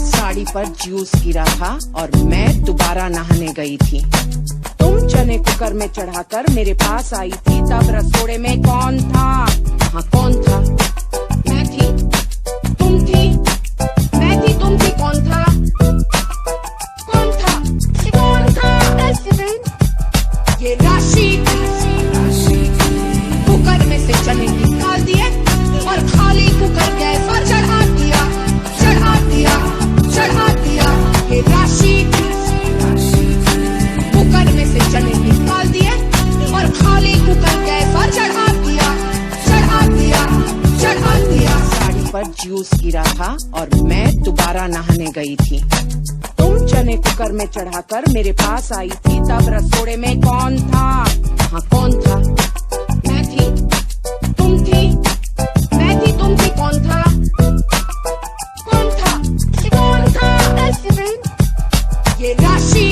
साड़ी पर जूस गिरा था और मैं दोबारा नहाने गई थी। तुम चने कुकर में चढ़ाकर मेरे पास आई थी, तब रसोड़े में कौन था? हाँ कौन था? मैं थी, तुम थी, मैं थी, तुम थी, कौन था? कौन था? कौन था? ये राशि कुकर में से चने निकाल दिए और खाली कुकर गैस पर चढ़ा दिया, चढ़ा दिया, चढ़ा दिया। ये राशि कुकर में से चने निकाल दिए और खाली कुकर गैस पर चढ़ा दिया, चढ़ा दिया, चढ़ा दिया। साड़ी पर जूस गिरा था और मैं दोबारा नहाने गई थी। तुम चने कुकर में चढ़ाकर मेरे पास आई थी, तब रसोड़े में कौन था? हाँ कौन था? मैं थी, तुम थी, मैं थी, तुम थी, कौन था? कौन था? कौन था? ये राशि